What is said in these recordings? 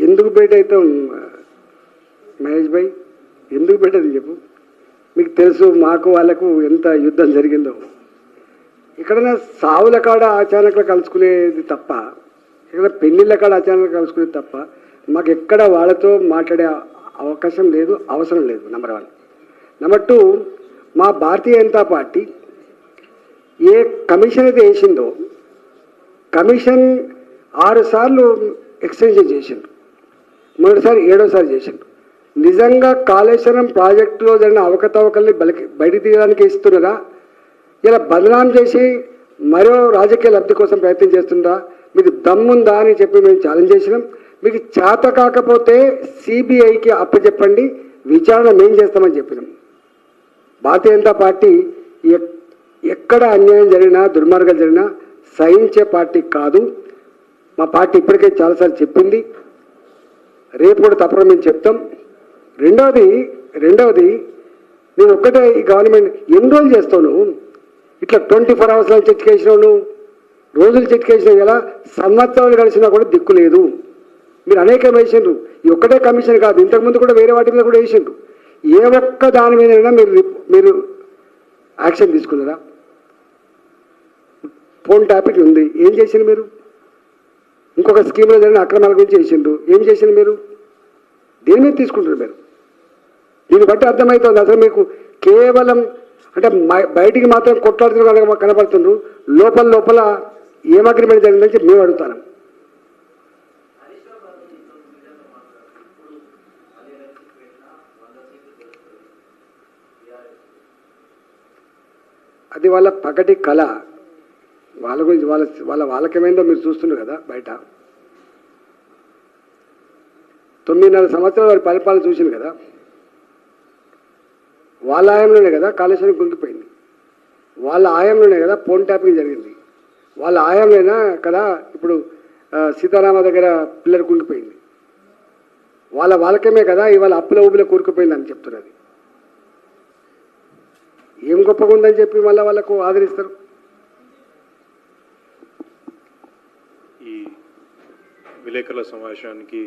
ఎందుకు బయట అవుతాం మహేష్ భాయ్, ఎందుకు బయటది చెప్పు. మీకు తెలుసు మాకు వాళ్ళకు ఎంత యుద్ధం జరిగిందో. ఎక్కడైనా సావుల కాడ అచానక్గా కలుసుకునేది తప్ప, ఇక్కడ పెళ్ళిళ్ళ కాడ అచానక్గా కలుసుకునేది తప్ప మాకు ఎక్కడ వాళ్ళతో మాట్లాడే అవకాశం లేదు, అవసరం లేదు. నెంబర్ 1. నెంబర్ 2, మా భారతీయ జనతా పార్టీ ఏ కమిషన్ అయితే వేసిందో కమిషన్ 6 సార్లు ఎక్స్టెన్షన్ చేసిండు, మొదటిసారి 7వసారి చేసిండు. నిజంగా కాళేశ్వరం ప్రాజెక్టులో జరిగిన అవకతవకల్ని బయటికి తీయడానికి ఇస్తున్నారా, ఇలా బదనాం చేసి మరో రాజకీయ లబ్ధి కోసం ప్రయత్నం చేస్తుందా, మీకు దమ్ముందా అని చెప్పి మేము ఛాలెంజ్ చేసినాం. మీకు చేత కాకపోతే సిబిఐకి అప్పచెప్పండి, విచారణ మేము చేస్తామని చెప్పినాం. భారతీయ జనతా పార్టీ ఎక్కడ అన్యాయం జరిగినా దుర్మార్గాలు జరిగినా సహించే పార్టీ కాదు. మా పార్టీ ఇప్పటికే చాలాసార్లు చెప్పింది, రేపు కూడా తప్పకుండా మేము చెప్తాం. రెండవది నేను ఒక్కటే, ఈ గవర్నమెంట్ ఎన్ని రోజులు చేస్తావు నువ్వు ఇట్లా 24 అవర్స్లో చెట్టుకేసినావు, నువ్వు రోజులు చెట్టుకేసినావు. ఎలా సంవత్సరాలు కలిసినా కూడా దిక్కు లేదు. మీరు అనేకం వేసిండ్రు, ఈ ఒక్కటే కమిషన్ కాదు, ఇంతకుముందు కూడా వేరే వాటి మీద కూడా వేసిండ్రు. ఏ ఒక్క దాని మీదైనా మీరు యాక్షన్ తీసుకున్నారా? ఫోన్ టాపిక్ ఉంది, ఏం చేసిండ్రు మీరు? ఇంకొక స్కీమ్లో జరిగిన అక్రమాల గురించి చేసిండ్రు, ఏం చేసిండ్రు మీరు? దేని మీద తీసుకుంటారు మీరు? దీన్ని బట్టి అర్థమవుతుంది అసలు మీకు కేవలం అంటే బయటికి మాత్రం కొట్లాడుతున్న కనబడుతుండ్రు, లోపల ఏం అగ్రిమెంట్ జరిగిందని చెప్పి మేము అడుగుతాను. అది వాళ్ళ పగటి కళ. వాళ్ళ గురించి వాళ్ళకేమైందో మీరు చూస్తున్నారు కదా బయట. 9.5 సంవత్సరాలు వారి పరిపాలన చూసింది కదా. వాళ్ళ ఆయంలోనే కదా కాళేశ్వరం కుంగిపోయింది, వాళ్ళ ఆయంలోనే కదా ఫోన్ ట్యాపింగ్ జరిగింది, వాళ్ళ ఆయంలోనే కదా ఇప్పుడు సీతారామ దగ్గర పిల్లలు కుంగిపోయింది, వాళ్ళకేమే కదా ఇవాళ అప్పుల ఊపిలో కూరుకుపోయింది అని చెప్తున్నది. ఏం గొప్పగా ఉందని చెప్పి మళ్ళీ వాళ్ళకు ఆదరిస్తారు. ఈ విలేకరుల సమావేశానికి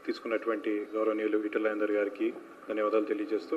తీసుకున్నటువంటి గౌరవనీయులు ఈటెల రాజేందర్ గారికి ధన్యవాదాలు తెలియజేస్తూ